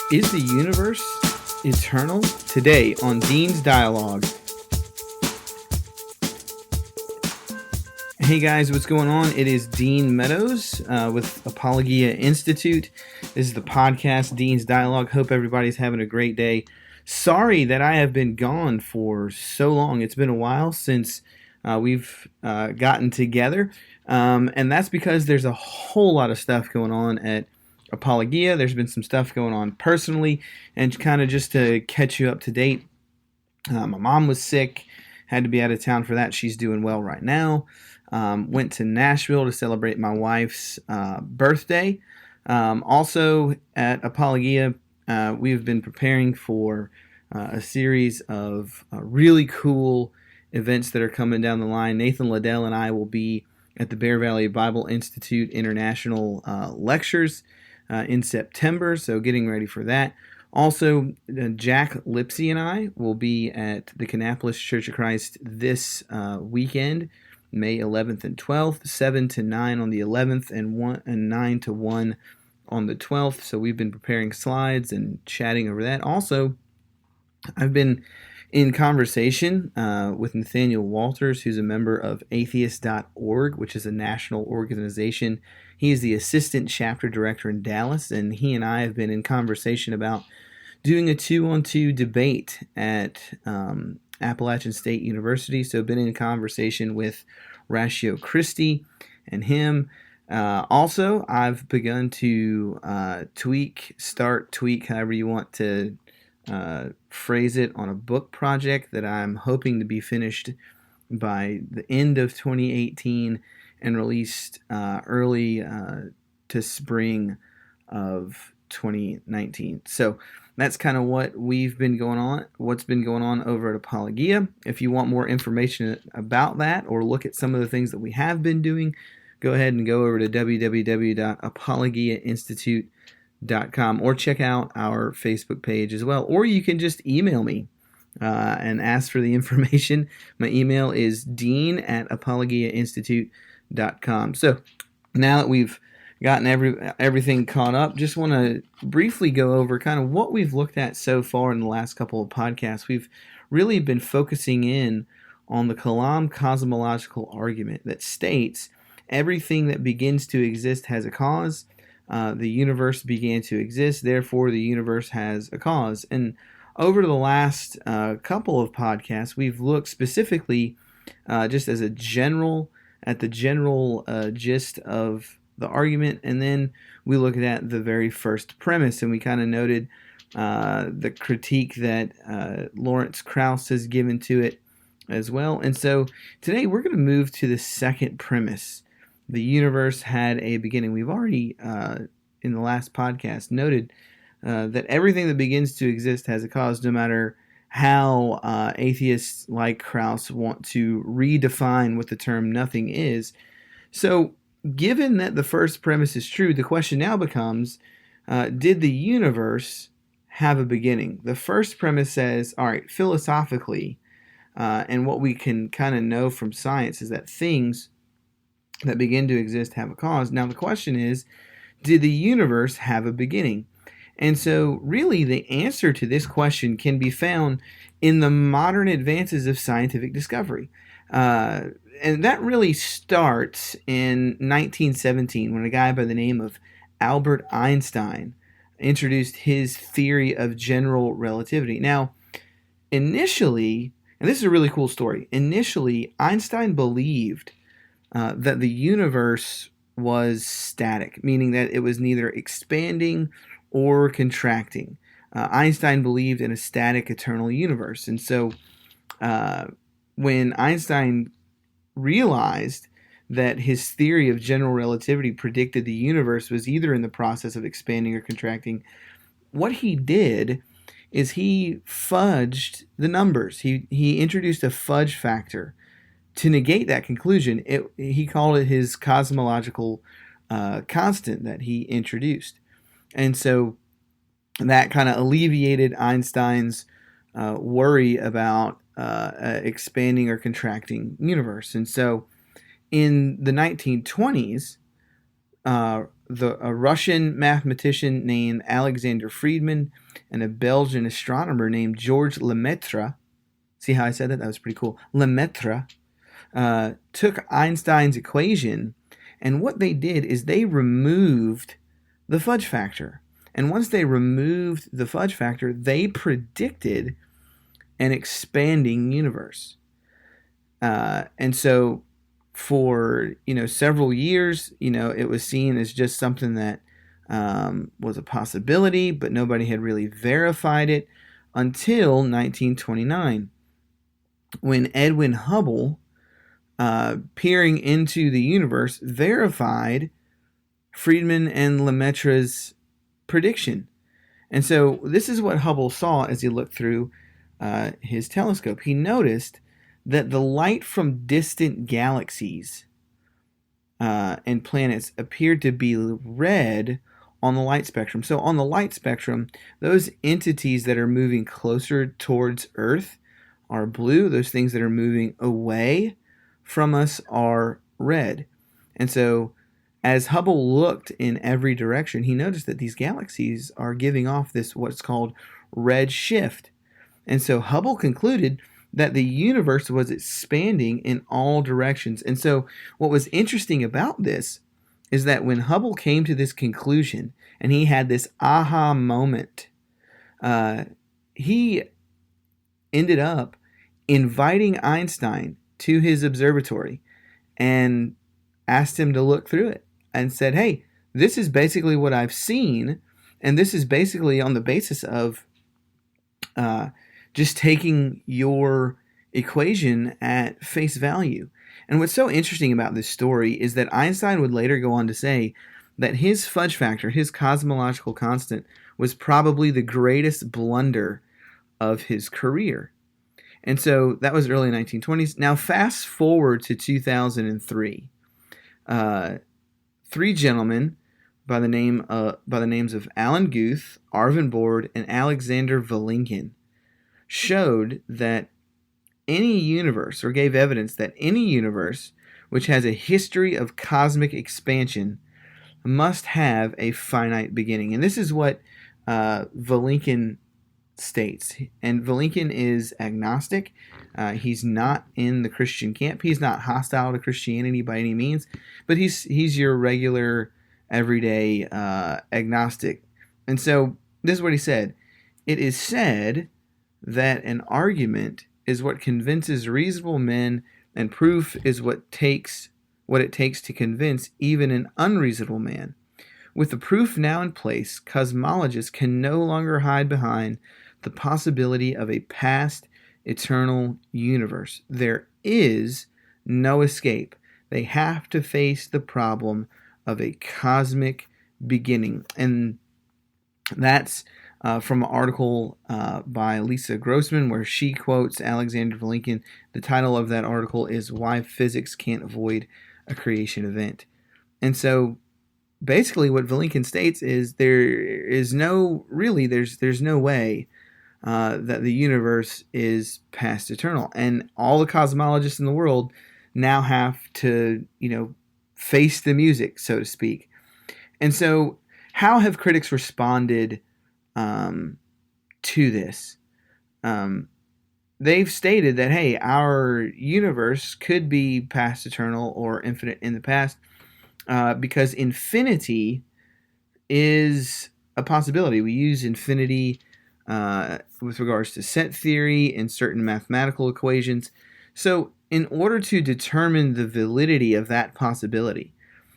Is the universe eternal? Today on Dean's Dialogue. Hey guys, what's going on? It is Dean Meadows with Apologia Institute. This is the podcast, Dean's Dialogue. Hope everybody's having a great day. Sorry that I have been gone for so long. It's been a while since we've gotten together. And that's because there's a whole lot of stuff going on at Apologia. There's been some stuff going on personally, and kind of just to catch you up to date. My mom was sick, had to be out of town for that. She's doing well right now. Went to Nashville to celebrate my wife's birthday. Also at Apologia, we've been preparing for a series of really cool events that are coming down the line. Nathan Liddell and I will be at the Bear Valley Bible Institute International Lectures in September, so getting ready for that. Also, Jack Lipsy and I will be at the Kannapolis Church of Christ this weekend, May 11th and 12th, 7 to 9 on the 11th, and 9 to 1 on the 12th. So we've been preparing slides and chatting over that. Also, I've been in conversation with Nathaniel Walters, who's a member of atheist.org, which is a national organization. He is the assistant chapter director in Dallas, and he and I have been in conversation about doing a 2-on-2 debate at Appalachian State University. So been in conversation with Ratio Christie and him. Also, I've begun to tweak, however you want to phrase it, on a book project that I'm hoping to be finished by the end of 2018 and released early to spring of 2019. So that's kind of what's been going on over at Apologia. If you want more information about that or look at some of the things that we have been doing, go ahead and go over to www.apologiainstitute.com or check out our Facebook page as well. Or you can just email me and ask for the information. My email is dean@apologiainstitute.com. So now that we've gotten everything caught up, just want to briefly go over kind of what we've looked at so far in the last couple of podcasts. We've really been focusing in on the Kalam cosmological argument that states everything that begins to exist has a cause. The universe began to exist, therefore the universe has a cause. And over the last couple of podcasts, we've looked specifically just as at the general gist of the argument, and then we looked at the very first premise, and we kind of noted the critique that Lawrence Krauss has given to it as well. And so today we're going to move to the second premise. The universe had a beginning. We've already, in the last podcast, noted that everything that begins to exist has a cause, no matter how atheists like Krauss want to redefine what the term nothing is. So, given that the first premise is true, the question now becomes, did the universe have a beginning? The first premise says, all right, philosophically, and what we can kind of know from science is that things that begin to exist have a cause. Now the question is, did the universe have a beginning? And so really the answer to this question can be found in the modern advances of scientific discovery. And that really starts in 1917 when a guy by the name of Albert Einstein introduced his theory of general relativity. Now, initially, and this is a really cool story, initially Einstein believed that the universe was static, meaning that it was neither expanding or contracting. Einstein believed in a static eternal universe. And so when Einstein realized that his theory of general relativity predicted the universe was either in the process of expanding or contracting, what he did is he fudged the numbers. He introduced a fudge factor to negate that conclusion. He called it his cosmological constant that he introduced. And so that kind of alleviated Einstein's worry about expanding or contracting universe. And so in the 1920s, a Russian mathematician named Alexander Friedman and a Belgian astronomer named Georges Lemaitre. See how I said that? That was pretty cool. Lemaitre took Einstein's equation, and what they did is they removed the fudge factor. And once they removed the fudge factor, they predicted an expanding universe. And so for several years, it was seen as just something that was a possibility, but nobody had really verified it until 1929, when Edwin Hubble, peering into the universe, verified Friedman and Lemaitre's prediction. And so this is what Hubble saw as he looked through his telescope. He noticed that the light from distant galaxies and planets appeared to be red on the light spectrum. So on the light spectrum, those entities that are moving closer towards Earth are blue. Those things that are moving away from us are red. And so as Hubble looked in every direction, he noticed that these galaxies are giving off this what's called red shift. And so Hubble concluded that the universe was expanding in all directions. And so what was interesting about this is that when Hubble came to this conclusion and he had this aha moment, he ended up inviting Einstein to his observatory and asked him to look through it and said, hey, this is basically what I've seen, and this is basically on the basis of just taking your equation at face value. And what's so interesting about this story is that Einstein would later go on to say that his fudge factor, his cosmological constant, was probably the greatest blunder of his career. And so that was early 1920s. Now fast forward to 2003. Three gentlemen by the names of Alan Guth, Arvin Board, and Alexander Vilenkin showed that any universe, or gave evidence that any universe which has a history of cosmic expansion must have a finite beginning. And this is what Vilenkin states. And Vilenkin is agnostic. He's not in the Christian camp. He's not hostile to Christianity by any means, but he's your regular, everyday agnostic. And so this is what he said. It is said that an argument is what convinces reasonable men, and proof is what it takes to convince even an unreasonable man. With the proof now in place, cosmologists can no longer hide behind the possibility of a past eternal universe. There is no escape. They have to face the problem of a cosmic beginning. And that's from an article by Lisa Grossman, where she quotes Alexander Vilenkin. The title of that article is "Why Physics Can't Avoid a Creation Event." And so basically what Vilenkin states is there's no way that the universe is past eternal. And all the cosmologists in the world now have to, face the music, so to speak. And so how have critics responded to this? They've stated that, hey, our universe could be past eternal or infinite in the past because infinity is a possibility. We use infinity with regards to set theory in certain mathematical equations. So in order to determine the validity of that possibility,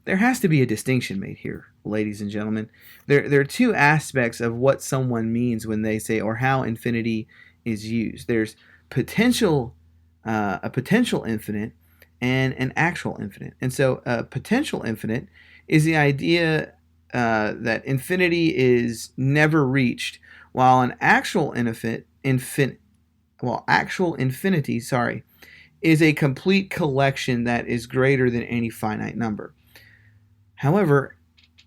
there has to be a distinction made here, ladies and gentlemen. There are two aspects of what someone means when they say, or how infinity is used. There's a potential infinite and an actual infinite. And so a potential infinite is the idea that infinity is never reached, while an actual infinity is a complete collection that is greater than any finite number. However,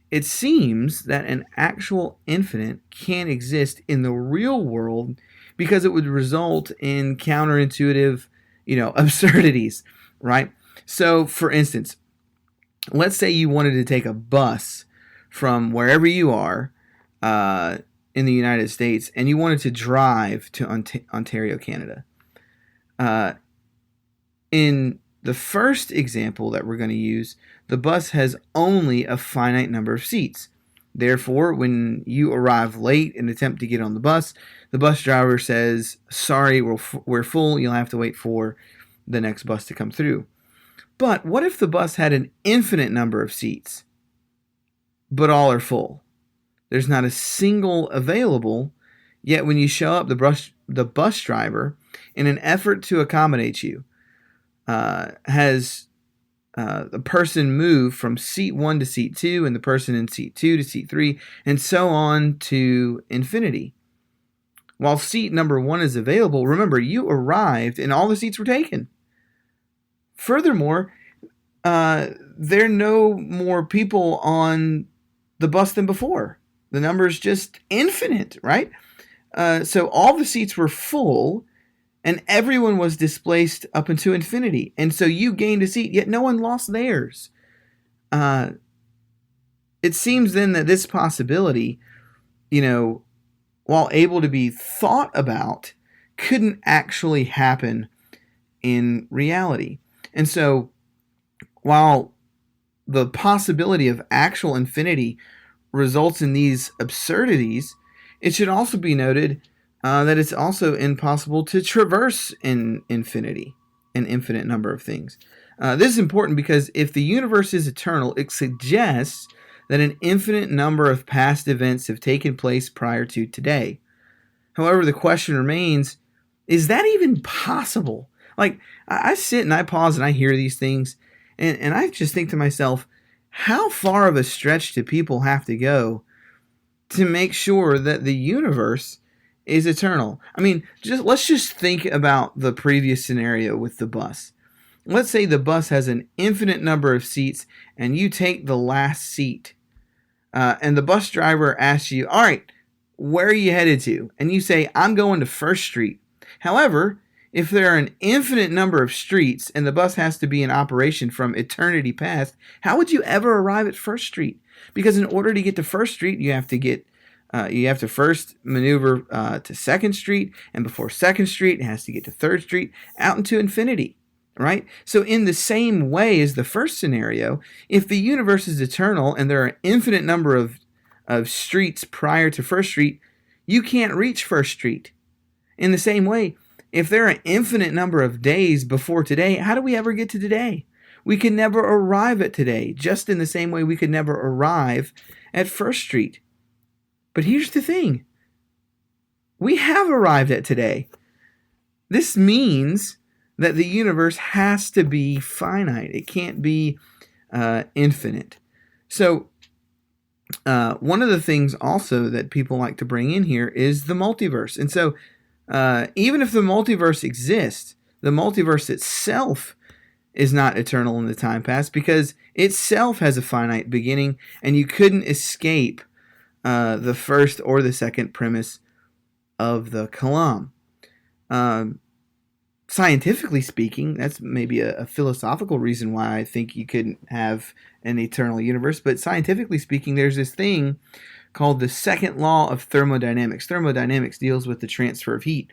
it seems that an actual infinite can't exist in the real world because it would result in counterintuitive, absurdities, right? So, for instance, let's say you wanted to take a bus from wherever you are in the United States, and you wanted to drive to Ontario, Canada. In the first example that we're going to use, the bus has only a finite number of seats. Therefore, when you arrive late and attempt to get on the bus driver says, sorry, we're full, you'll have to wait for the next bus to come through. But what if the bus had an infinite number of seats, but all are full? There's not a single available, yet when you show up, the bus driver, in an effort to accommodate you, has the person move from seat 1 to seat 2, and the person in seat 2 to seat 3, and so on to infinity. While seat number 1 is available, remember, you arrived and all the seats were taken. Furthermore, there are no more people on the bus than before. The number is just infinite, right? So all the seats were full, and everyone was displaced up into infinity. And so you gained a seat, yet no one lost theirs. It seems then that this possibility, while able to be thought about, couldn't actually happen in reality. And so, while the possibility of actual infinity results in these absurdities, it should also be noted that it's also impossible to traverse in infinity, an infinite number of things. This is important because if the universe is eternal, it suggests that an infinite number of past events have taken place prior to today. However, the question remains, is that even possible? Like, I sit and I pause and I hear these things, and I just think to myself, how far of a stretch do people have to go to make sure that the universe is eternal? I mean, let's just think about the previous scenario with the bus. Let's say the bus has an infinite number of seats, and you take the last seat, and the bus driver asks you, all right, where are you headed to? And you say, I'm going to First Street. However, if there are an infinite number of streets and the bus has to be in operation from eternity past, how would you ever arrive at First Street? Because in order to get to First Street, you have to first maneuver to Second Street, and before Second Street, it has to get to Third Street, out into infinity, right? So in the same way as the first scenario, if the universe is eternal and there are an infinite number of streets prior to First Street, you can't reach First Street. In the same way, if there are an infinite number of days before today, how do we ever get to today? We can never arrive at today, just in the same way we could never arrive at First Street. But here's the thing. We have arrived at today. This means that the universe has to be finite. It can't be infinite. So one of the things also that people like to bring in here is the multiverse. And so even if the multiverse exists, the multiverse itself is not eternal in the time past because itself has a finite beginning, and you couldn't escape the first or the second premise of the Kalam. Scientifically speaking, that's maybe a philosophical reason why I think you couldn't have an eternal universe, but scientifically speaking, there's this thing called the second law of thermodynamics. Thermodynamics deals with the transfer of heat.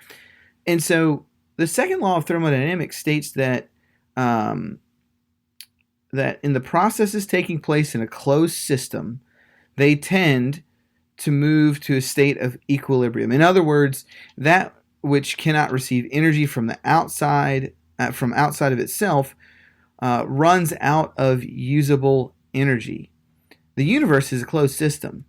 And so the second law of thermodynamics states that that in the processes taking place in a closed system, they tend to move to a state of equilibrium. In other words, that which cannot receive energy from the outside, from outside of itself, runs out of usable energy. The universe is a closed system,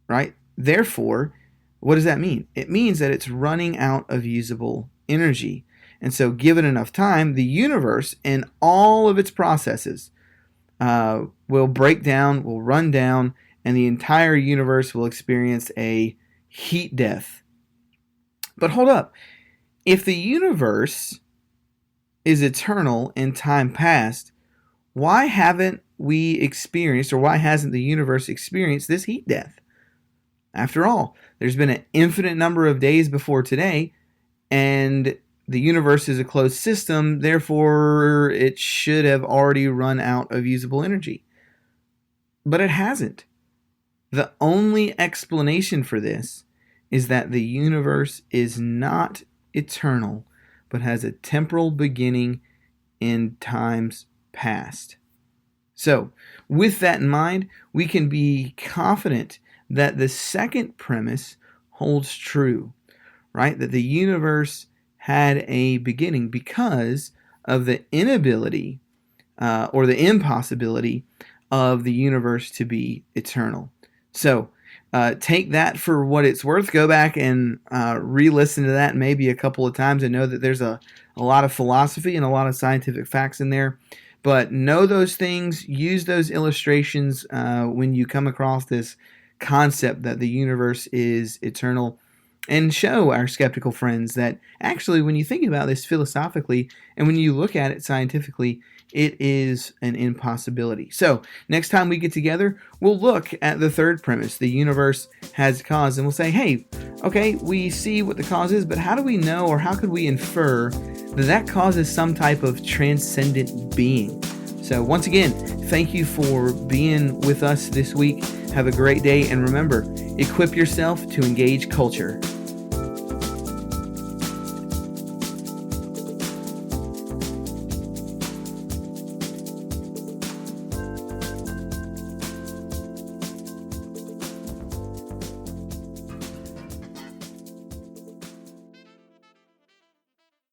right? Therefore, what does that mean? It means that it's running out of usable energy. And so given enough time, the universe and all of its processes will break down, will run down, and the entire universe will experience a heat death. But hold up. If the universe is eternal in time past, why haven't we experienced, or why hasn't the universe experienced this heat death? After all, there's been an infinite number of days before today, and the universe is a closed system, therefore it should have already run out of usable energy. But it hasn't. The only explanation for this is that the universe is not eternal, but has a temporal beginning in times past. So, with that in mind, we can be confident that the second premise holds true, right? That the universe had a beginning because of the inability or the impossibility of the universe to be eternal. So, take that for what it's worth. Go back and re-listen to that maybe a couple of times and know that there's a lot of philosophy and a lot of scientific facts in there. But know those things, use those illustrations when you come across this concept that the universe is eternal, and show our skeptical friends that actually, when you think about this philosophically and when you look at it scientifically, it is an impossibility. So, next time we get together, we'll look at the third premise: the universe has cause, and we'll say, hey, okay, we see what the cause is, but how do we know, or how could we infer that cause is some type of transcendent being? So, once again, thank you for being with us this week. Have a great day, and remember, equip yourself to engage culture.